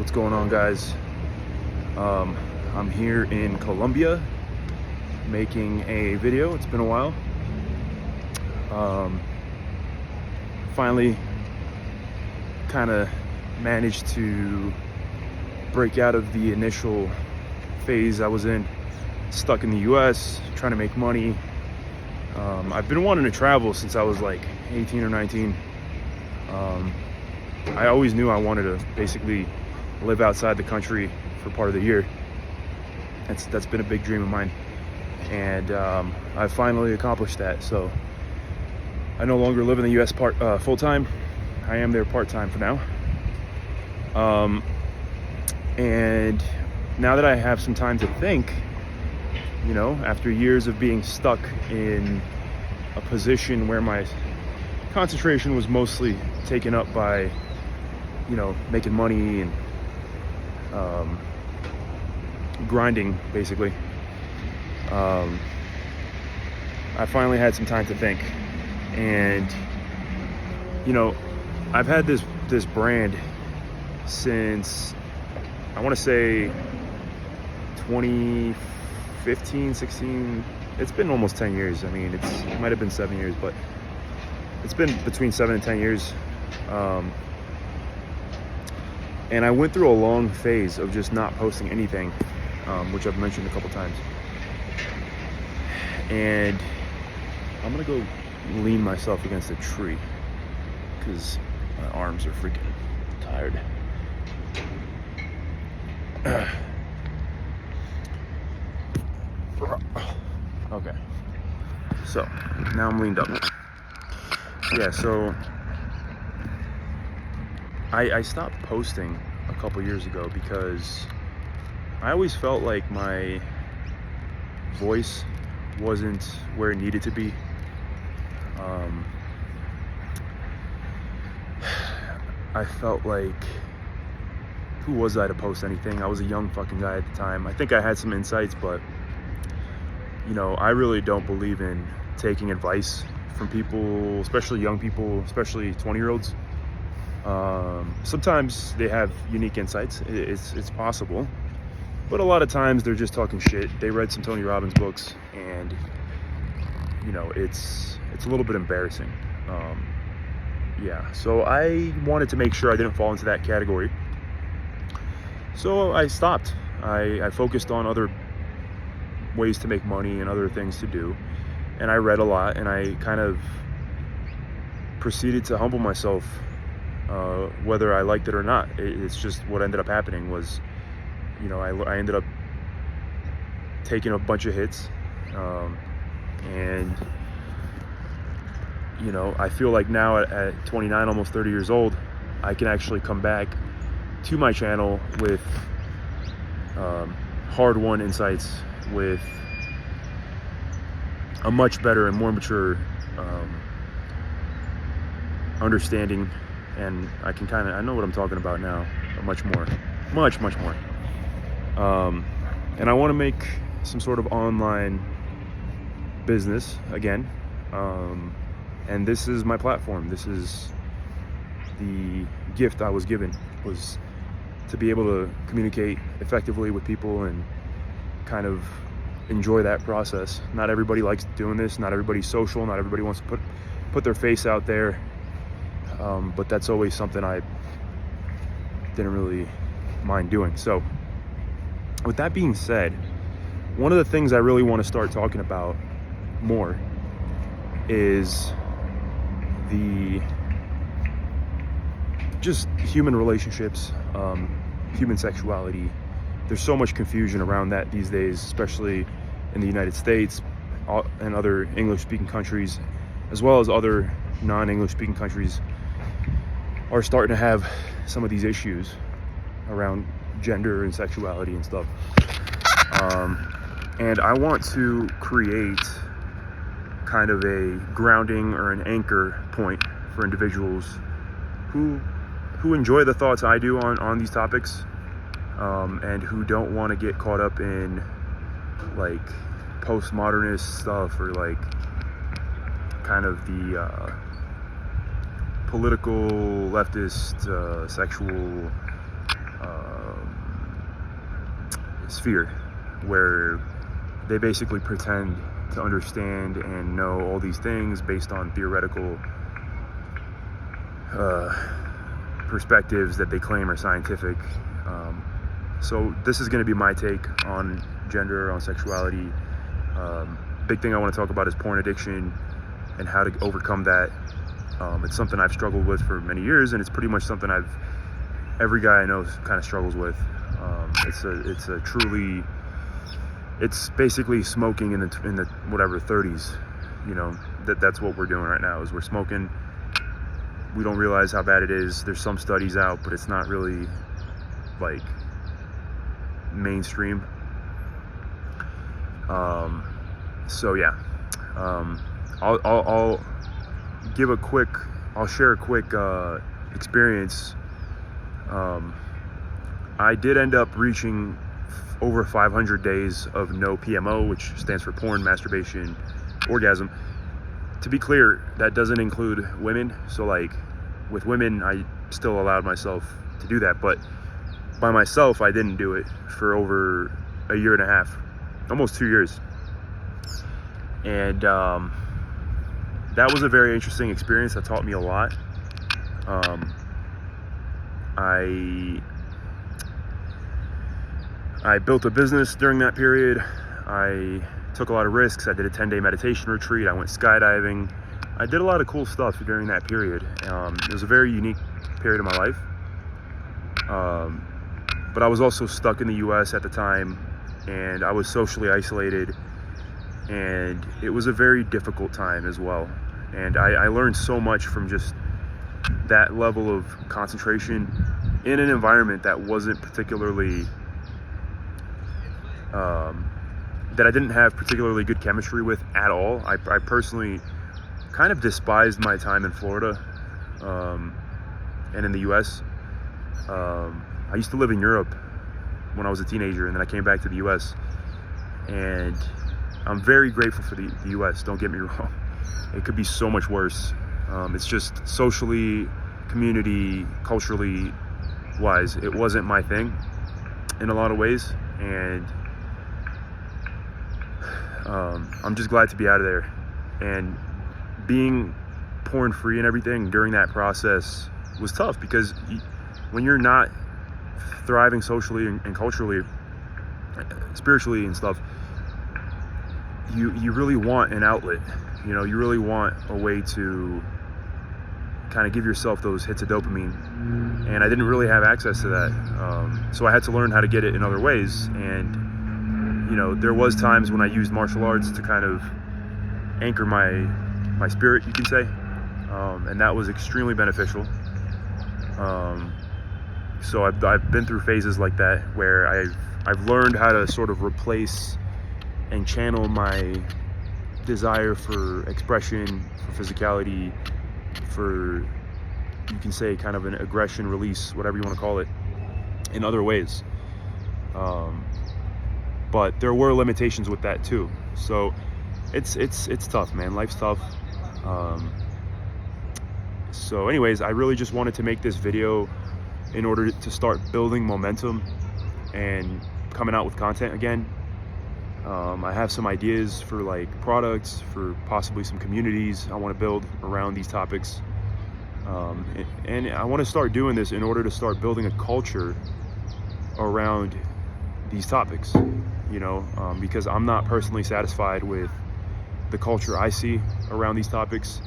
What's going on, guys? I'm here in Colombia making a video. It's been a while. Finally kind of managed to break out of the initial phase I was in, stuck in the US trying to make money. I've been wanting to travel since I was like 18 or 19. I always knew I wanted to basically live outside the country for part of the year. That's been a big dream of mine, and I finally accomplished that. So I no longer live in the US full time. I am there part time for now. And now that I have some time to think, you know, after years of being stuck in a position where my concentration was mostly taken up by, you know, making money and grinding, basically, I finally had some time to think. And, you know, I've had this brand since, I want to say 2015, 16. It's been almost 10 years. I mean, it might have been 7 years, but it's been between 7 and 10 years. And I went through a long phase of just not posting anything, which I've mentioned a couple times. And I'm gonna go lean myself against a tree because my arms are freaking tired. Okay, so now I'm leaned up. Yeah, so I stopped posting a couple years ago because I always felt like my voice wasn't where it needed to be. I felt like, who was I to post anything? I was a young fucking guy at the time. I think I had some insights, but, you know, I really don't believe in taking advice from people, especially young people, especially 20-year-olds. Sometimes they have unique insights. It's possible, but a lot of times they're just talking shit. They read some Tony Robbins books, and, you know, it's a little bit embarrassing. Yeah, so I wanted to make sure I didn't fall into that category. So I stopped. I focused on other ways to make money and other things to do. And I read a lot, and I kind of proceeded to humble myself, whether I liked it or not. It's just what ended up happening was, you know, I ended up taking a bunch of hits. And, you know, I feel like now at 29, almost 30 years old, I can actually come back to my channel with hard-won insights, with a much better and more mature understanding, and I know what I'm talking about now, but much more. And I want to make some sort of online business again, and this is my platform. This is the gift I was given, was to be able to communicate effectively with people and kind of enjoy that process. Not everybody likes doing this. Not everybody's social. Not everybody wants to put their face out there. But that's always something I didn't really mind doing. So with that being said, one of the things I really want to start talking about more is the just human relationships, human sexuality. There's so much confusion around that these days, especially in the United States and other English-speaking countries, as well as other non-English-speaking countries, are starting to have some of these issues around gender and sexuality and stuff. And I want to create kind of a grounding or an anchor point for individuals who enjoy the thoughts I do on these topics, and who don't want to get caught up in like postmodernist stuff, or like kind of the political leftist sexual sphere where they basically pretend to understand and know all these things based on theoretical perspectives that they claim are scientific. So this is going to be my take on gender, on sexuality. Big thing I want to talk about is porn addiction and how to overcome that. It's something I've struggled with for many years, and it's pretty much something every guy I know kind of struggles with. It's basically smoking in the whatever 30s. You know, that's what we're doing right now, is we're smoking. We don't realize how bad it is. There's some studies out, but it's not really like mainstream. So yeah, I'll share a quick experience. I did end up reaching over 500 days of no PMO, which stands for porn, masturbation, orgasm. To be clear, that doesn't include women. So like with women, I still allowed myself to do that, but by myself, I didn't do it for over a year and a half, almost 2 years. And that was a very interesting experience that taught me a lot. I built a business during that period. I took a lot of risks. I did a 10-day meditation retreat. I went skydiving. I did a lot of cool stuff during that period. It was a very unique period of my life. But I was also stuck in the US at the time, and I was socially isolated, and it was a very difficult time as well. And I learned so much from just that level of concentration in an environment that wasn't particularly that I didn't have particularly good chemistry with at all. I personally kind of despised my time in Florida and in the US. I used to live in Europe when I was a teenager, and then I came back to the US, and I'm very grateful for the US, don't get me wrong. It could be so much worse. It's just socially, community, culturally wise, it wasn't my thing in a lot of ways, and I'm just glad to be out of there. And being porn free and everything during that process was tough, because when you're not thriving socially and culturally, spiritually and stuff, you really want an outlet. You know, you really want a way to kind of give yourself those hits of dopamine, and I didn't really have access to that. So I had to learn how to get it in other ways. And you know, there was times when I used martial arts to kind of anchor my spirit, you can say, and that was extremely beneficial. So I've been through phases like that where I've learned how to sort of replace and channel my desire for expression, for physicality, for, you can say, kind of an aggression release, whatever you want to call it, in other ways. But there were limitations with that too. So it's tough, man. Life's tough. So anyways, I really just wanted to make this video in order to start building momentum and coming out with content again. I have some ideas for like products, for possibly some communities I want to build around these topics. And I want to start doing this in order to start building a culture around these topics, you know, because I'm not personally satisfied with the culture I see around these topics.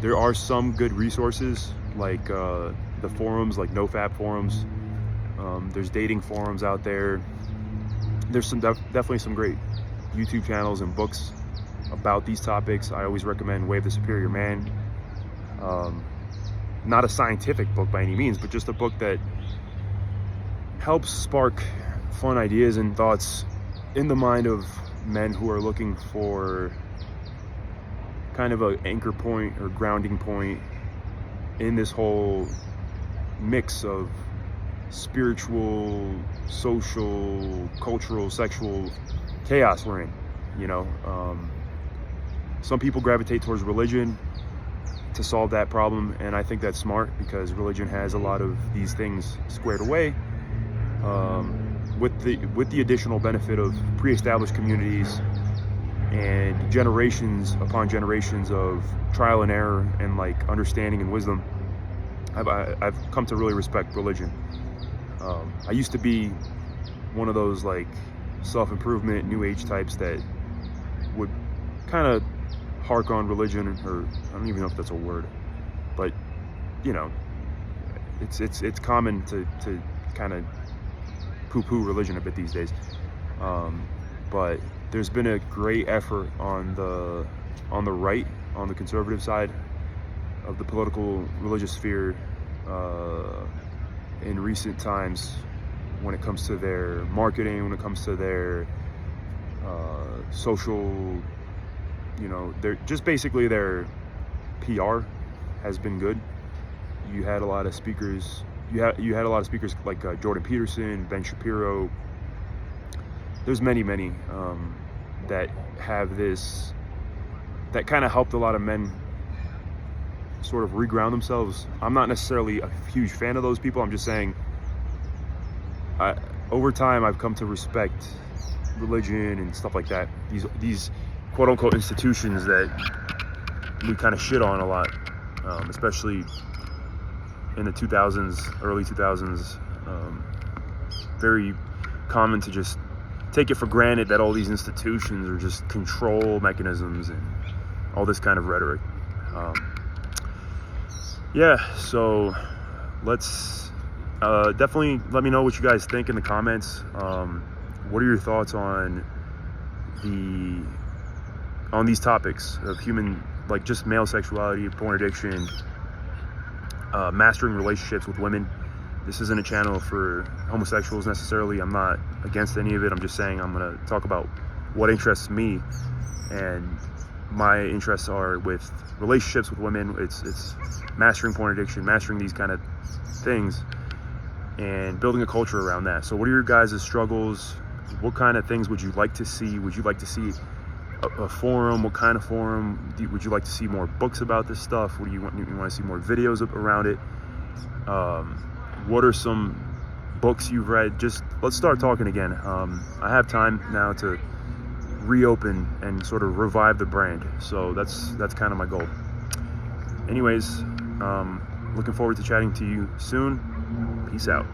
There are some good resources, like the forums, like Nofap forums. There's dating forums out there. There's definitely some great YouTube channels and books about these topics. I always recommend Way of the Superior Man. Not a scientific book by any means, but just a book that helps spark fun ideas and thoughts in the mind of men who are looking for kind of an anchor point or grounding point in this whole mix of spiritual, social, cultural, sexual chaos we're in, you know. Some people gravitate towards religion to solve that problem, and I think that's smart, because religion has a lot of these things squared away. with the additional benefit of pre-established communities and generations upon generations of trial and error and like understanding and wisdom, I've come to really respect religion. I used to be one of those like self-improvement new age types that would kind of hark on religion, or I don't even know if that's a word, but you know, it's common to kind of poo-poo religion a bit these days. But there's been a great effort on the right, on the conservative side of the political religious sphere in recent times, when it comes to their marketing, when it comes to their social, you know, they're just basically their PR has been good. You had a lot of speakers. You had a lot of speakers like Jordan Peterson, Ben Shapiro. There's many that have this, that kind of helped a lot of men sort of reground themselves. I'm not necessarily a huge fan of those people. I'm just saying, over time I've come to respect religion and stuff like that. These quote unquote institutions that we kind of shit on a lot, especially in the 2000s, early 2000s. Very common to just take it for granted that all these institutions are just control mechanisms and all this kind of rhetoric. Yeah, so let's definitely let me know what you guys think in the comments. What are your thoughts on these topics of human, like just male sexuality, porn addiction, mastering relationships with women? This isn't a channel for homosexuals necessarily. I'm not against any of it. I'm just saying I'm going to talk about what interests me, and my interests are with relationships with women. It's mastering porn addiction, mastering these kind of things, and building a culture around that. So what are your guys' struggles? What kind of things would you like to see? Would you like to see a forum? What kind of forum? Would you like to see more books about this stuff? What do you want to see more videos around it? What are some books you've read? Just let's start talking again. I have time now to reopen and sort of revive the brand. So that's kind of my goal. Anyways, looking forward to chatting to you soon. Peace out.